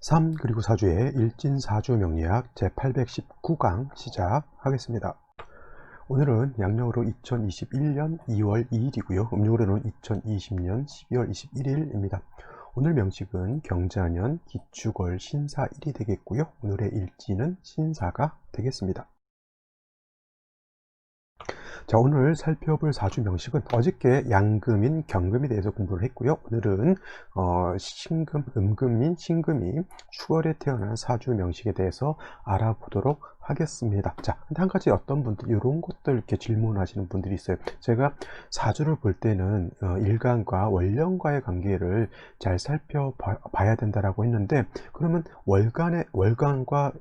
3 그리고 4주의 일진사주 명리학 제819강 시작하겠습니다. 오늘은 양력으로 2021년 2월 2일이고요. 음력으로는 2020년 12월 21일입니다. 오늘 명식은 경자년 기축월 신사일이 되겠고요. 오늘의 일지는 신사가 되겠습니다. 자, 오늘 살펴볼 사주 명식은 어저께 양금인 경금에 대해서 공부를 했고요. 오늘은 신금, 음금인 신금이 축월에 태어난 사주 명식에 대해서 알아보도록 하겠습니다. 자, 근데 한 가지 어떤 분들 이런 것들 이렇게 질문하시는 분들이 있어요. 제가 사주를 볼 때는 일간과 월령과의 관계를 잘 살펴봐야 된다라고 했는데, 그러면 월간과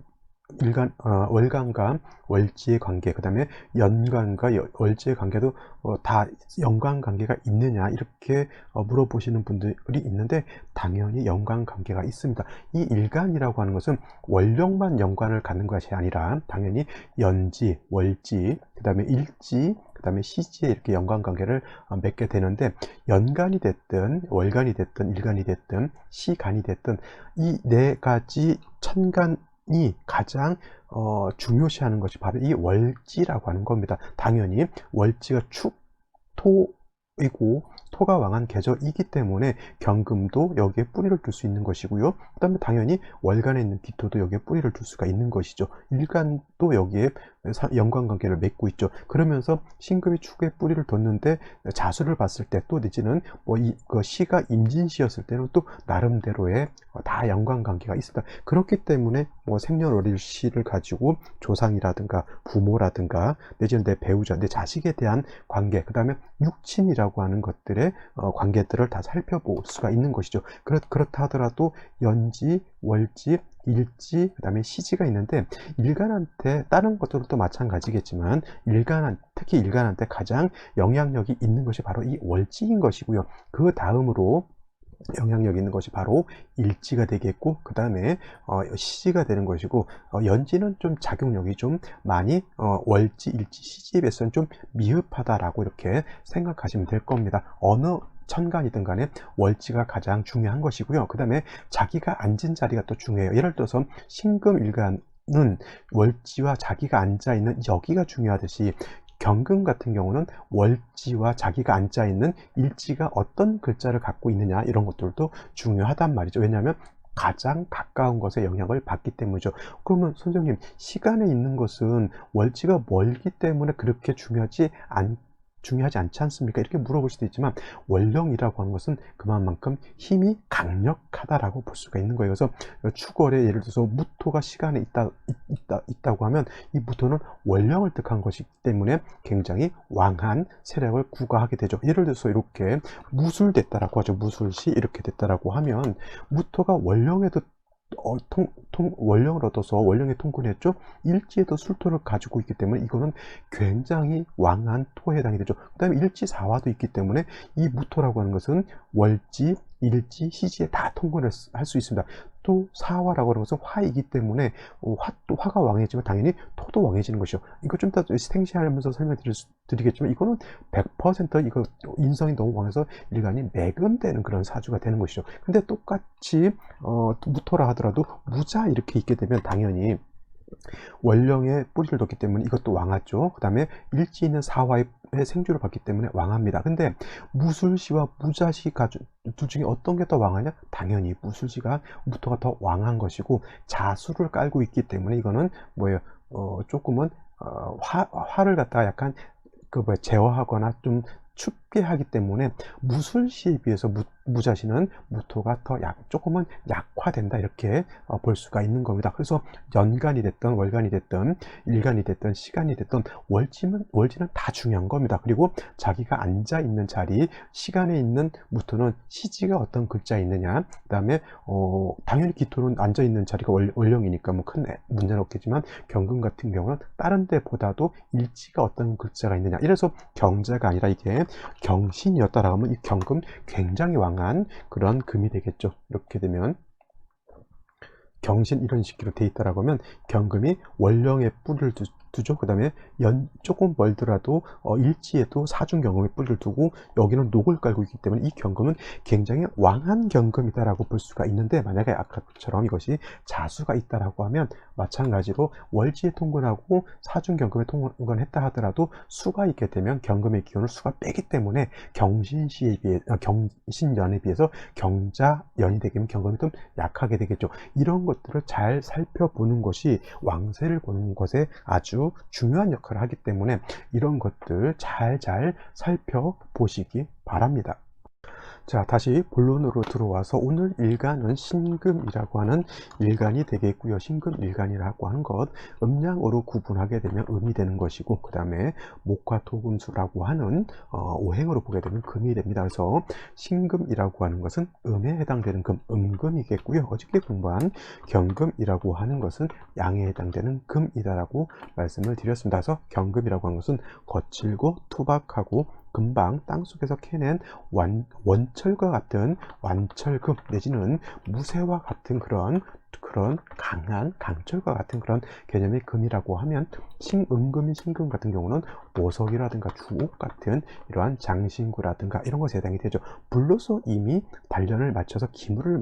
월간과 월지의 관계, 그 다음에 연간과 월지의 관계도 다 연관관계가 있느냐, 이렇게 물어보시는 분들이 있는데, 당연히 연관관계가 있습니다. 이 일간이라고 하는 것은 월령만 연관을 갖는 것이 아니라 당연히 연지, 월지, 그 다음에 일지, 그 다음에 시지에 이렇게 연관관계를 맺게 되는데, 연간이 됐든 월간이 됐든 일간이 됐든 시간이 됐든 이 네 가지 천간 이 가장 중요시하는 것이 바로 이 월지라고 하는 겁니다. 당연히 월지가 축토이고 토가 왕한 계절이기 때문에 경금도 여기에 뿌리를 둘 수 있는 것이고요. 그 다음에 당연히 월간에 있는 기토도 여기에 뿌리를 둘 수가 있는 것이죠. 일간도 여기에 연관관계를 맺고 있죠. 그러면서 신금이 축에 뿌리를 뒀는데 자수를 봤을 때, 또 내지는 그 시가 임진시였을 때는 또 나름대로의 다 연관관계가 있습니다. 그렇기 때문에 생년월일시를 가지고 조상이라든가 부모라든가 내지는 내 배우자, 내 자식에 대한 관계, 그 다음에 육친이라고 하는 것들의 관계들을 다 살펴볼 수가 있는 것이죠. 그렇다 하더라도 연지, 월지, 일지, 그 다음에 시지가 있는데, 일간한테 다른 것들도 마찬가지겠지만 특히 일간한테 가장 영향력이 있는 것이 바로 이 월지인 것이고요. 그 다음으로 영향력 있는 것이 바로 일지가 되겠고, 그 다음에 시지가 되는 것이고, 연지는 좀 작용력이 좀 많이 월지, 일지, 시지에 비해서는 좀 미흡하다라고 이렇게 생각하시면 될 겁니다. 어느 천간이든 간에 월지가 가장 중요한 것이고요. 그 다음에 자기가 앉은 자리가 또 중요해요. 예를 들어서 신금일간은 월지와 자기가 앉아있는 여기가 중요하듯이, 경금 같은 경우는 월지와 자기가 앉아있는 일지가 어떤 글자를 갖고 있느냐, 이런 것들도 중요하단 말이죠. 왜냐하면 가장 가까운 것에 영향을 받기 때문이죠. 그러면 선생님, 시간에 있는 것은 월지가 멀기 때문에 그렇게 중요하지 않지 않습니까? 이렇게 물어볼 수도 있지만, 월령이라고 하는 것은 그만큼 힘이 강력하다라고 볼 수가 있는 거예요. 그래서 축월에 예를 들어서 무토가 시간에 있다고 하면, 이 무토는 월령을 뜻한 것이기 때문에 굉장히 왕한 세력을 구가하게 되죠. 예를 들어서 이렇게 무술됐다라고 하죠. 무술시 이렇게 됐다라고 하면, 무토가 월령에도 월령을 얻어서 월령에 통근했죠. 일지에도 술토를 가지고 있기 때문에 이거는 굉장히 왕한 토에 해당이 되죠. 그 다음에 일지사화도 있기 때문에 이 무토라고 하는 것은 월지, 일지, 시지에 다 통근을 할 수 있습니다. 또 사화라고 하는 것은 화이기 때문에 또 화가 왕해지면 당연히 토도 왕해지는 것이죠. 이거 좀 더 생시하면서 설명드리겠지만, 이거는 100% 이거 인성이 너무 왕해서 일간이 매금되는 그런 사주가 되는 것이죠. 근데 똑같이 무토라 하더라도 무자 이렇게 있게 되면 당연히 월령에 뿌리를 뒀기 때문에 이것도 왕하죠. 그 다음에 일지 있는 사화의 생주를 받기 때문에 왕합니다. 근데 무술시와 무자시가 둘 중에 어떤 게 더 왕하냐? 당연히 무술시가 무토가 더 왕한 것이고, 자수를 깔고 있기 때문에 이거는 뭐예요? 조금은 화를 갖다가 약간 제어하거나 좀 춥게 하기 때문에 무술시에 비해서 무자시는 무토가 더 조금은 약화된다, 이렇게 볼 수가 있는 겁니다. 그래서 연간이 됐든 월간이 됐든 일간이 됐든 시간이 됐든 월지는 다 중요한 겁니다. 그리고 자기가 앉아 있는 자리, 시간에 있는 무토는 시지가 어떤 글자에 있느냐, 그 다음에 당연히 기토는 앉아 있는 자리가 월령이니까 뭐 큰 문제는 없겠지만, 경금 같은 경우는 다른 데보다도 일지가 어떤 글자가 있느냐, 이래서 경자가 아니라 이게 경신이었다라고 하면 이 경금 굉장히 왕한 그런 금이 되겠죠. 이렇게 되면 경신 이런 식으로 돼 있다라고 하면, 경금이 월령에 뿌리를 두죠. 그 다음에 조금 멀더라도 일지에도 사중 경금에 뿌리를 두고 여기는 녹을 깔고 있기 때문에 이 경금은 굉장히 왕한 경금이다라고 볼 수가 있는데, 만약에 아까처럼 이것이 자수가 있다라고 하면 마찬가지로 월지에 통근하고 사중 경금에 통근했다 하더라도 수가 있게 되면 경금의 기운을 수가 빼기 때문에 경신년에 비해서 경자연이 되면 경금이 좀 약하게 되겠죠. 이런 것들을 잘 살펴보는 것이 왕세를 보는 것에 아주 중요한 역할을 하기 때문에 이런 것들 잘 살펴보시기 바랍니다. 자, 다시 본론으로 들어와서 오늘 일간은 신금이라고 하는 일간이 되겠고요. 신금일간이라고 하는 것, 음양으로 구분하게 되면 음이 되는 것이고, 그 다음에 목화토금수라고 하는 오행으로 보게 되면 금이 됩니다. 그래서 신금이라고 하는 것은 음에 해당되는 금, 음금이겠고요. 어저께 공부한 경금이라고 하는 것은 양에 해당되는 금이다라고 말씀을 드렸습니다. 그래서 경금이라고 하는 것은 거칠고 투박하고 금방 땅속에서 캐낸 원철과 같은 완철금 내지는 무쇠와 같은 그런 강한 강철과 같은 그런 개념의 금이라고 하면, 음금인 신금 같은 경우는 보석이라든가 주옥 같은 이러한 장신구라든가 이런 것에 해당이 되죠. 불로서 이미 단련을 맞춰서 기물을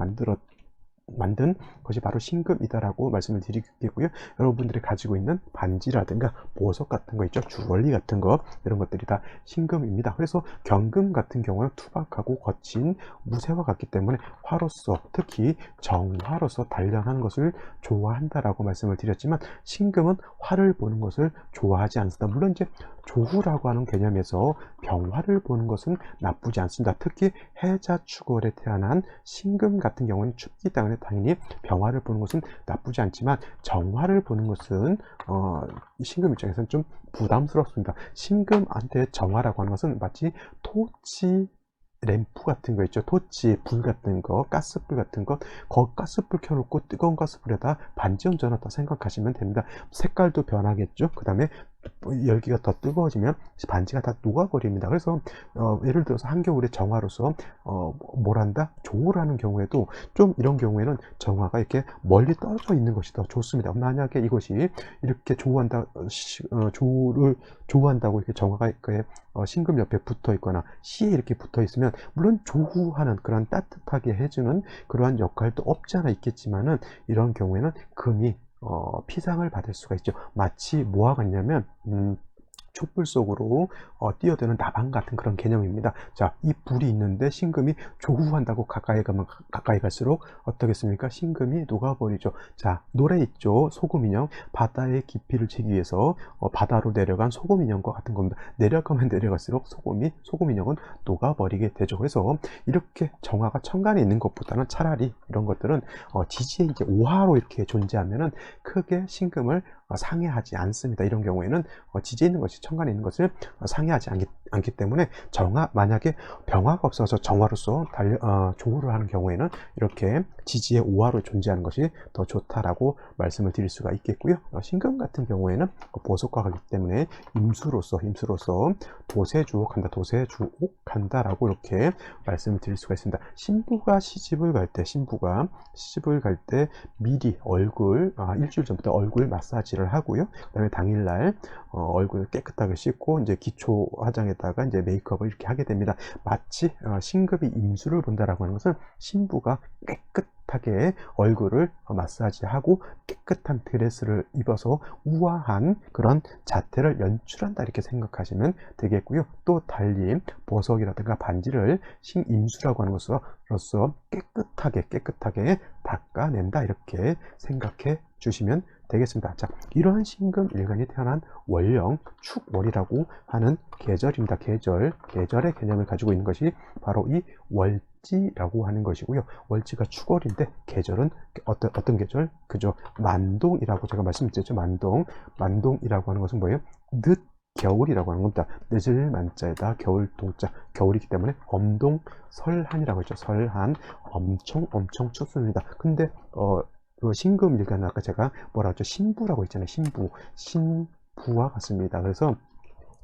만든 것이 바로 신금이다라고 말씀을 드리겠고요. 여러분들이 가지고 있는 반지라든가 보석 같은 거 있죠, 주얼리 같은 거, 이런 것들이 다 신금입니다. 그래서 경금 같은 경우는 투박하고 거친 무쇠와 같기 때문에 화로서, 특히 정화로서 단련하는 것을 좋아한다라고 말씀을 드렸지만, 신금은 화를 보는 것을 좋아하지 않습니다. 물론 이제 조후라고 하는 개념에서 병화를 보는 것은 나쁘지 않습니다. 특히 해자축월에 태어난 신금 같은 경우는 춥기 때문에 당연히 병화를 보는 것은 나쁘지 않지만, 정화를 보는 것은 신금 입장에서는 좀 부담스럽습니다. 신금한테 정화라고 하는 것은 마치 토치 램프 같은 거 있죠. 토치 불 같은 거, 가스불 같은 거, 가스불 켜놓고 뜨거운 가스불에다 반지 얹어놨다 생각하시면 됩니다. 색깔도 변하겠죠. 그 다음에 열기가 더 뜨거워지면 반지가 다 녹아버립니다. 그래서 예를 들어서 한겨울에 정화로서 뭘한다? 조우라는 경우에도 좀 이런 경우에는 정화가 이렇게 멀리 떨어져 있는 것이 더 좋습니다. 만약에 이것이 이렇게 조우를 조우한다고 이렇게 정화가 이렇게 신금 옆에 붙어 있거나 시에 이렇게 붙어 있으면, 물론 조우하는 그런 따뜻하게 해주는 그러한 역할도 없지 않아 있겠지만은, 이런 경우에는 금이 피상을 받을 수가 있죠. 마치 뭐와 같냐면 촛불 속으로 뛰어드는 나방 같은 그런 개념입니다. 자, 이 불이 있는데 신금이 조우한다고 가까이 가면 가까이 갈수록 어떻겠습니까? 신금이 녹아버리죠. 자, 노래 있죠. 소금인형. 바다의 깊이를 채기 위해서 바다로 내려간 소금인형과 같은 겁니다. 내려가면 내려갈수록 소금인형은 녹아버리게 되죠. 그래서 이렇게 정화가 천간에 있는 것보다는 차라리 이런 것들은 지지에 이제 오화로 이렇게 존재하면은 크게 신금을 상해하지 않습니다. 이런 경우에는 지지에 있는 것이 천간에 있는 것을 상해하지 않기 때문에, 만약에 병화가 없어서 정화로서 조우를 하는 경우에는 이렇게 지지에 오화로 존재하는 것이 더 좋다라고 말씀을 드릴 수가 있겠고요. 신금 같은 경우에는 보석과 같기 때문에 임수로서 도세주옥한다라고 이렇게 말씀을 드릴 수가 있습니다. 신부가 시집을 갈 때 미리 일주일 전부터 얼굴 마사지를 하고요. 그다음에 당일날 얼굴을 깨끗하게 씻고 이제 기초 화장에다가 이제 메이크업을 이렇게 하게 됩니다. 마치 신금이 임수를 본다라고 하는 것은 신부가 깨끗하게 얼굴을 마사지하고 깨끗한 드레스를 입어서 우아한 그런 자태를 연출한다, 이렇게 생각하시면 되겠고요. 또 달리 보석이라든가 반지를 신임수라고 하는 것으로서 깨끗하게 닦아낸다, 이렇게 생각해 주시면 되겠습니다. 자, 이러한 신금일간이 태어난 월령, 축월이라고 하는 계절입니다. 계절의 개념을 가지고 있는 것이 바로 이 월지라고 하는 것이고요. 월지가 축월인데 계절은 어떤 계절? 그죠? 만동이라고 제가 말씀드렸죠. 만동이라고 하는 것은 뭐예요? 겨울이라고 하는 겁니다. 늦을 만자에다 겨울 동자, 겨울이기 때문에 엄동설한이라고 했죠. 설한, 엄청 춥습니다. 근데 그 신금일간은 아까 제가 뭐라 했죠? 신부라고 했잖아요. 신부와 같습니다. 그래서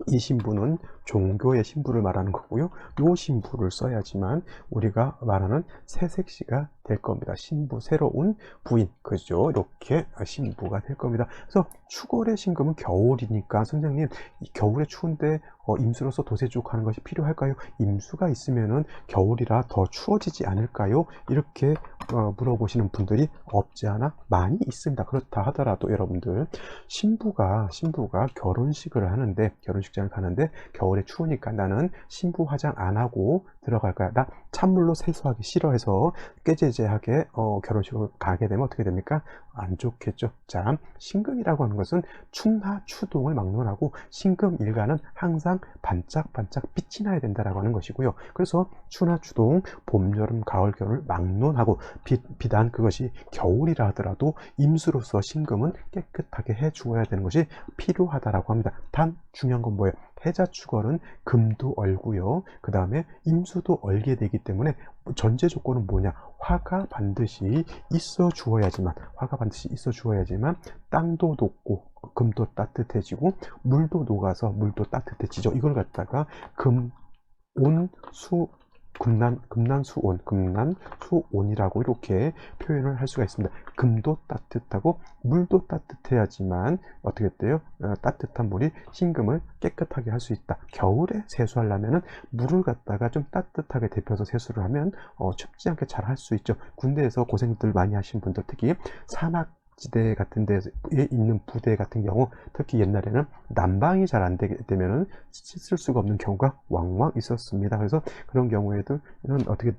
이 신부는 종교의 신부를 말하는 거고요. 요 신부를 써야지만 우리가 말하는 새색시가 될 겁니다. 신부, 새로운 부인, 그죠? 이렇게 신부가 될 겁니다. 그래서 축월의 신금은 겨울이니까 선생님, 이 겨울에 추운데 임수로서 도세죽하는 것이 필요할까요? 임수가 있으면은 겨울이라 더 추워지지 않을까요? 이렇게 물어보시는 분들이 없지 않아 많이 있습니다. 그렇다 하더라도 여러분들, 신부가 결혼식을 하는데, 결혼식장을 가는데 겨울에 추우니까 나는 신부 화장 안 하고 들어갈 거야. 나 찬물로 세수하기 싫어해서 꾀죄죄하게 결혼식을 가게 되면 어떻게 됩니까? 안 좋겠죠. 자, 신금이라고 하는 것은 충하 추동을 막론하고 신금 일간은 항상 반짝반짝 빛이 나야 된다라고 하는 것이고요. 그래서 추나 추동, 봄, 여름, 가을, 겨울을 막론하고 비단 그것이 겨울이라 하더라도 임수로서 신금은 깨끗하게 해 주어야 되는 것이 필요하다라고 합니다. 단 중요한 건 뭐예요? 해자축월은 금도 얼고요. 그 다음에 임수도 얼게 되기 때문에 전제 조건은 뭐냐? 화가 반드시 있어 주어야지만, 땅도 녹고 금도 따뜻해지고 물도 녹아서 물도 따뜻해지죠. 이걸 갖다가 금난수온이라고 이렇게 표현을 할 수가 있습니다. 금도 따뜻하고 물도 따뜻해야지만 어떻게 돼요? 따뜻한 물이 신금을 깨끗하게 할 수 있다. 겨울에 세수하려면은 물을 갖다가 좀 따뜻하게 데펴서 세수를 하면 춥지 않게 잘 할 수 있죠. 군대에서 고생들 많이 하신 분들, 특히 산악지대 같은 데에 있는 부대 같은 경우, 특히 옛날에는 난방이 잘 안 되면은 씻을 수가 없는 경우가 왕왕 있었습니다. 그래서 그런 경우에도 어떻게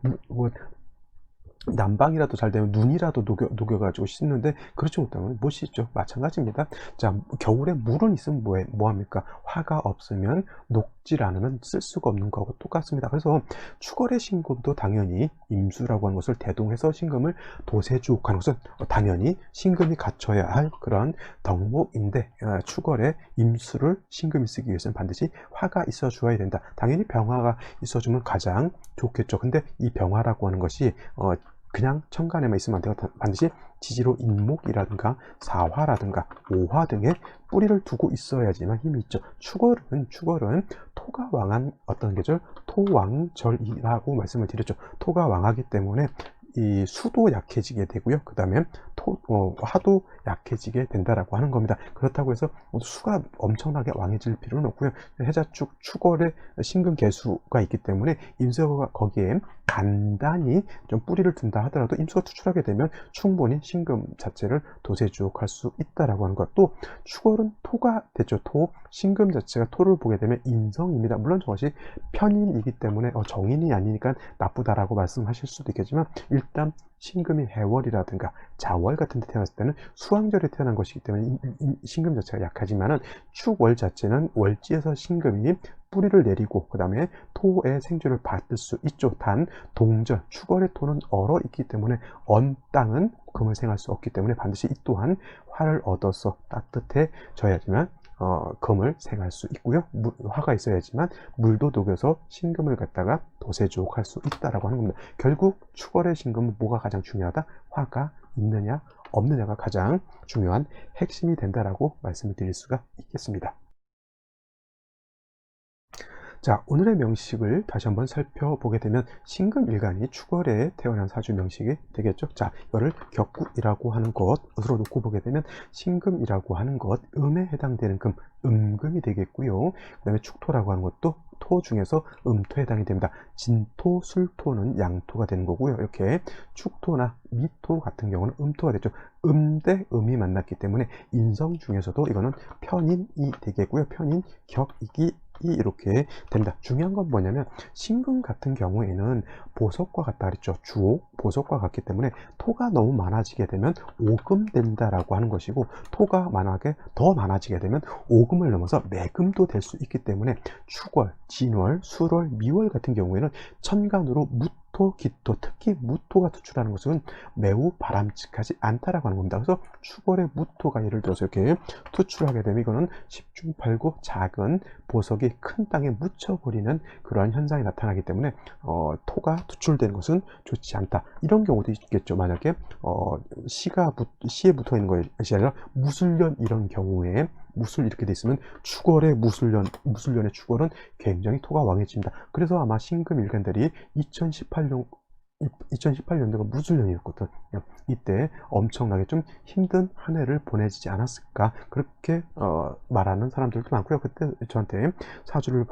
난방이라도 잘 되면 눈이라도 녹여가지고 씻는데 그렇지 못하면 못 씻죠. 마찬가지입니다. 자, 겨울에 물은 있으면 뭐합니까? 화가 없으면 녹질 않으면 쓸 수가 없는 거하고 똑같습니다. 그래서 축월의 신금도 당연히 임수라고 하는 것을 대동해서 신금을 도세주옥하는 것은 당연히 신금이 갖춰야 할 그런 덕목인데, 축월의 임수를 신금이 쓰기 위해서는 반드시 화가 있어 주어야 된다. 당연히 병화가 있어주면 가장 좋겠죠. 근데 이 병화라고 하는 것이 그냥 천간에만 있으면 안 되고 반드시 지지로 인목이라든가 사화라든가 오화 등의 뿌리를 두고 있어야지만 힘이 있죠. 축월은 토가 왕한 어떤 계절, 토왕절이라고 말씀을 드렸죠. 토가 왕하기 때문에 이 수도 약해지게 되고요. 그 다음에 화도 약해지게 된다라고 하는 겁니다. 그렇다고 해서 수가 엄청나게 왕해질 필요는 없고요. 해자축 축월에 신금 개수가 있기 때문에 임수가 거기에 간단히 좀 뿌리를 둔다 하더라도 임수가 투출하게 되면 충분히 신금 자체를 도세주옥할 수 있다라고 하는 것. 또 축월은 토가 됐죠. 신금 자체가 토를 보게 되면 인성입니다. 물론 저것이 편인이기 때문에 정인이 아니니까 나쁘다라고 말씀하실 수도 있겠지만, 일단 신금이 해월이라든가 자월 같은 데 태어났을 때는 수왕절에 태어난 것이기 때문에 신금 자체가 약하지만은 축월 자체는 월지에서 신금이 뿌리를 내리고 그 다음에 토의 생주를 받을 수 있죠. 단 동절, 축월의 토는 얼어 있기 때문에 언 땅은 금을 생할 수 없기 때문에 반드시 이 또한 화를 얻어서 따뜻해져야지만 금을 생할 수 있고요. 화가 있어야지만 물도 녹여서 신금을 갖다가 도세주옥할 수 있다라고 하는 겁니다. 결국 축월의 신금은 뭐가 가장 중요하다? 화가 있느냐 없느냐가 가장 중요한 핵심이 된다라고 말씀을 드릴 수가 있겠습니다. 자, 오늘의 명식을 다시 한번 살펴보게 되면 신금일간이 축월에 태어난 사주 명식이 되겠죠. 자, 이거를 격국이라고 하는 것으로 놓고 보게 되면 신금이라고 하는 것, 음에 해당되는 금, 음금이 되겠고요. 그 다음에 축토라고 하는 것도 토 중에서 음토에 해당이 됩니다. 진토, 술토는 양토가 되는 거고요. 이렇게 축토나 미토 같은 경우는 음토가 되죠. 음 대 음이 만났기 때문에 인성 중에서도 이거는 편인이 되겠고요. 편인, 격이기 이렇게 됩니다. 중요한 건 뭐냐면 신금 같은 경우에는 보석과 같다 그랬죠. 주옥, 보석과 같기 때문에 토가 너무 많아지게 되면 오금된다라고 하는 것이고, 토가 만약에 더 많아지게 되면 오금을 넘어서 매금도 될 수 있기 때문에 축월, 진월, 술월, 미월 같은 경우에는 천간으로 무토, 기토, 특히 무토가 투출하는 것은 매우 바람직하지 않다라고 하는 겁니다. 그래서 축월의 무토가 예를 들어서 이렇게 투출하게 되면 이거는 십중팔구 작은 보석이 큰 땅에 묻혀버리는 그러한 현상이 나타나기 때문에 토가 투출되는 것은 좋지 않다. 이런 경우도 있겠죠. 만약에 시에 붙어 있는 것이 아니라 무술년 이런 경우에 무술 이렇게 돼 있으면 축월의 무술년의 축월은 굉장히 토가 왕해집니다. 그래서 아마 신금 일간들이 2018년 2018년도가 무술년이었거든요. 이때 엄청나게 좀 힘든 한 해를 보내지 않았을까, 그렇게 말하는 사람들도 많고요. 그때 저한테 사주를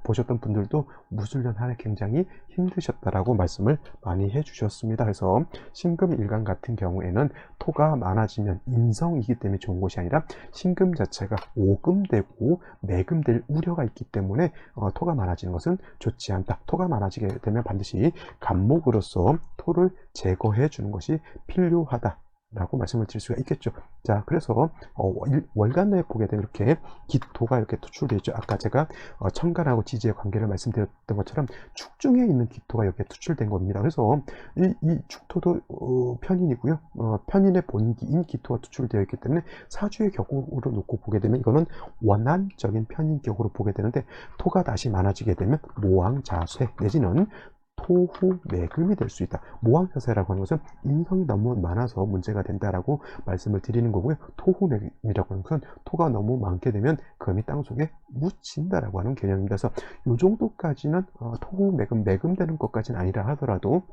보셨던 분들도 무술년 한 해 굉장히 힘드셨다라고 말씀을 많이 해주셨습니다. 그래서 신금일간 같은 경우에는 토가 많아지면 인성이기 때문에 좋은 것이 아니라 신금 자체가 오금되고 매금될 우려가 있기 때문에 토가 많아지는 것은 좋지 않다. 토가 많아지게 되면 반드시 간목으로서 토를 제거해 주는 것이 필요하다 라고 말씀을 드릴 수가 있겠죠. 자, 그래서 월간에 보게 되면 이렇게 기토가 이렇게 투출되어 있죠. 아까 제가 천간하고 지지의 관계를 말씀드렸던 것처럼 축중에 있는 기토가 여기에 투출된 겁니다. 그래서 이 축토도 편인이고요. 편인의 본기인 기토가 투출되어 있기 때문에 사주의 격으로 놓고 보게 되면 이거는 원한적인 편인격으로 보게 되는데, 토가 다시 많아지게 되면 모왕자쇠 내지는 토후매금이 될 수 있다. 모왕자세라고 하는 것은 인성이 너무 많아서 문제가 된다라고 말씀을 드리는 거고요. 토후매금이라고 하는 것은 토가 너무 많게 되면 금이 땅속에 묻힌다라고 하는 개념입니다. 그래서 이 정도까지는 토후매금, 매금되는 것까지는 아니라 하더라도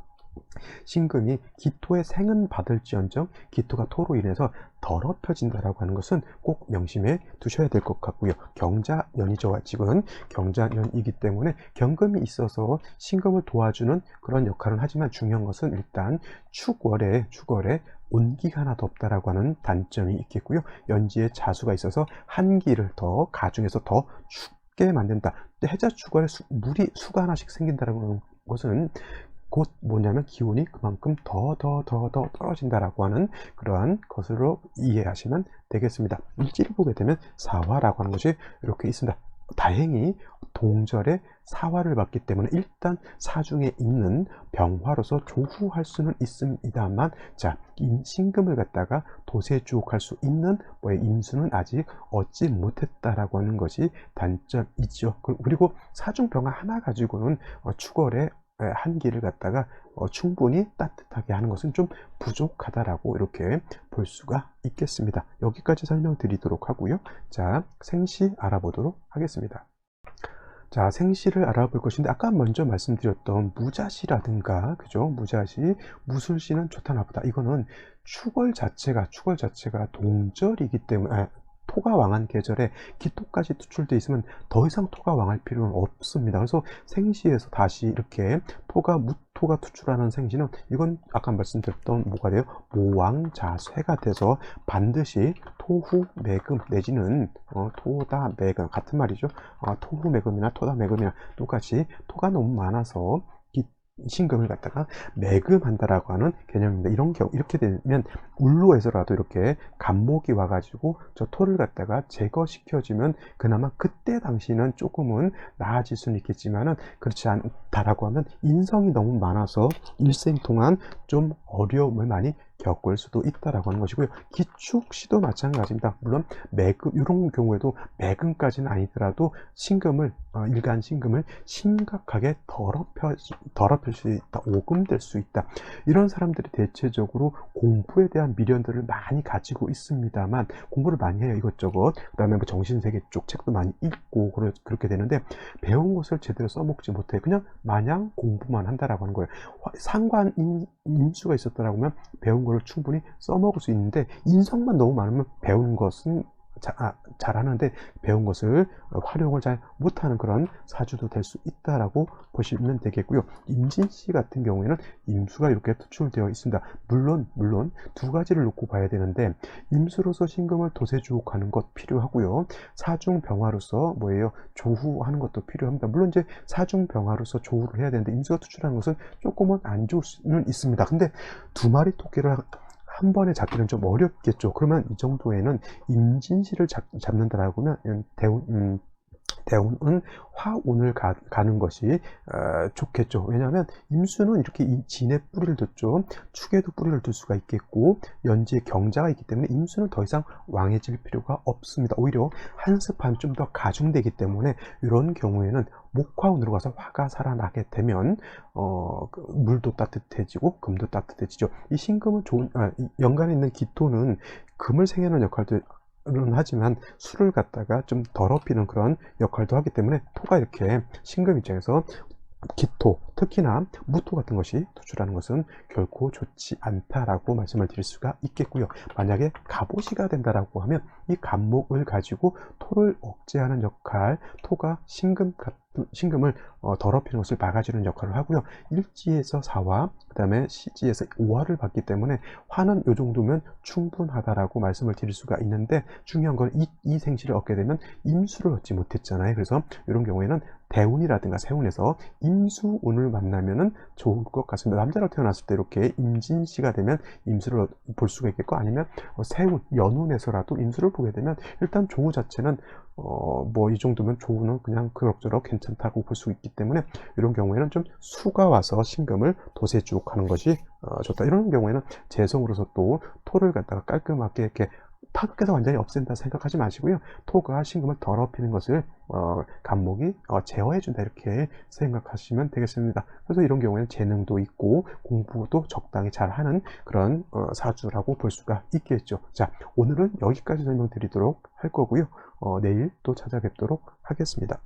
신금이 기토의 생은 받을지언정 기토가 토로 인해서 더럽혀진다라고 하는 것은 꼭 명심해 두셔야 될 것 같고요. 경자년이죠. 지금 경자년이기 때문에 경금이 있어서 신금을 도와주는 그런 역할은 하지만 중요한 것은 일단 축월에 온기가 하나 더 없다라고 하는 단점이 있겠고요. 연지에 자수가 있어서 한기를 더 가중해서 더 춥게 만든다. 해자 축월에 물이 수가 하나씩 생긴다라고 하는 것은 곧 뭐냐면 기온이 그만큼 더 떨어진다라고 하는 그러한 것으로 이해하시면 되겠습니다. 일지를 보게 되면 사화라고 하는 것이 이렇게 있습니다. 다행히 동절에 사화를 받기 때문에 일단 사중에 있는 병화로서 조후할 수는 있습니다만, 자, 신금을 갖다가 도세주옥할 수 있는 임수는 아직 얻지 못했다라고 하는 것이 단점이죠. 그리고 사중 병화 하나 가지고는 축월에 한기를 갖다가 충분히 따뜻하게 하는 것은 좀 부족하다라고 이렇게 볼 수가 있겠습니다. 여기까지 설명드리도록 하고요. 자, 생시 알아보도록 하겠습니다. 자, 생시를 알아볼 것인데 아까 먼저 말씀드렸던 무자시라든가, 그죠? 무자시, 무술시는 좋다 나쁘다. 이거는 축월 자체가 동절이기 때문에, 토가 왕한 계절에 기토까지 투출되어 있으면 더 이상 토가 왕할 필요는 없습니다. 그래서 생시에서 다시 이렇게 무토가 투출하는 생시는 이건 아까 말씀드렸던 뭐가 돼요? 모왕자쇠가 돼서 반드시 토후매금 내지는 토다매금 같은 말이죠. 토후매금이나 토다매금이나 똑같이 토가 너무 많아서 신금을 갖다가 매금한다라고 하는 개념입니다. 이런 경우 이렇게 되면 울로에서라도 이렇게 간목이 와가지고 저 토를 갖다가 제거시켜주면 그나마 그때 당시는 조금은 나아질 수는 있겠지만은 그렇지 않다라고 하면 인성이 너무 많아서 일생 동안 좀 어려움을 많이 겪을 수도 있다라고 하는 것이고요. 기축시도 마찬가지입니다. 물론 매금, 이런 경우에도 매금까지는 아니더라도 일간 신금을 심각하게 더럽힐 수 있다, 오금될 수 있다. 이런 사람들이 대체적으로 공부에 대한 미련들을 많이 가지고 있습니다만, 공부를 많이 해요, 이것저것. 그 다음에 뭐 정신세계 쪽 책도 많이 읽고 그렇게 되는데 배운 것을 제대로 써먹지 못해 그냥 마냥 공부만 한다라고 하는 거예요. 상관 인수가 있었다라고 하면 배운 거를 충분히 써먹을 수 있는데, 인성만 너무 많으면 배운 것은 잘하는데 배운 것을 활용을 잘 못하는 그런 사주도 될 수 있다라고 보시면 되겠고요. 임진씨 같은 경우에는 임수가 이렇게 투출되어 있습니다. 물론 두 가지를 놓고 봐야 되는데, 임수로서 신금을 도세주옥하는 것 필요하고요. 사중병화로서 조후하는 것도 필요합니다. 물론 이제 사중병화로서 조후를 해야 되는데 임수가 투출하는 것은 조금은 안 좋을 수는 있습니다. 근데 두 마리 토끼를 한 번에 잡기는 좀 어렵겠죠. 그러면 이 정도에는 임진시를 잡는다라고 하면 대운은 화운을 가는 것이 좋겠죠. 왜냐하면 임수는 이렇게 진에 뿌리를 뒀죠. 축에도 뿌리를 둘 수가 있겠고 연지에 경자가 있기 때문에 임수는 더 이상 왕해질 필요가 없습니다. 오히려 한습하면 좀 더 가중되기 때문에 이런 경우에는 목화운으로 가서 화가 살아나게 되면 물도 따뜻해지고 금도 따뜻해지죠. 이 신금은 연간에 있는 기토는 금을 생해하는 역할도 하지만 술을 갖다가 좀 더럽히는 그런 역할도 하기 때문에 토가 이렇게 신금 입장에서 기토, 특히나 무토 같은 것이 투출하는 것은 결코 좋지 않다라고 말씀을 드릴 수가 있겠고요. 만약에 갑오시가 된다라고 하면 이 갑목을 가지고 토를 억제하는 역할, 토가 신금을 더럽히는 것을 막아주는 역할을 하고요. 일지에서 사화, 그 다음에 시지에서 오화를 받기 때문에 화는 이 정도면 충분하다라고 말씀을 드릴 수가 있는데, 중요한 건 이 생시를 얻게 되면 임수를 얻지 못했잖아요. 그래서 이런 경우에는 대운이라든가 세운에서 임수운을 만나면은 좋을 것 같습니다. 남자로 태어났을 때 이렇게 임진시가 되면 임수를 볼 수가 있겠고, 아니면 세운, 연운에서라도 임수를 보게 되면 일단 조우 자체는 뭐 이 정도면 조우는 그냥 그럭저럭 괜찮다고 볼 수 있기 때문에, 이런 경우에는 좀 수가 와서 신금을 도세주옥하는 것이 좋다. 이런 경우에는 재성으로서 또 토를 갖다가 깔끔하게 이렇게 파극해서 완전히 없앤다 생각하지 마시고요. 토가 신금을 더럽히는 것을 간목이 제어해준다, 이렇게 생각하시면 되겠습니다. 그래서 이런 경우에는 재능도 있고 공부도 적당히 잘하는 그런 사주라고 볼 수가 있겠죠. 자, 오늘은 여기까지 설명드리도록 할 거고요. 내일 또 찾아뵙도록 하겠습니다.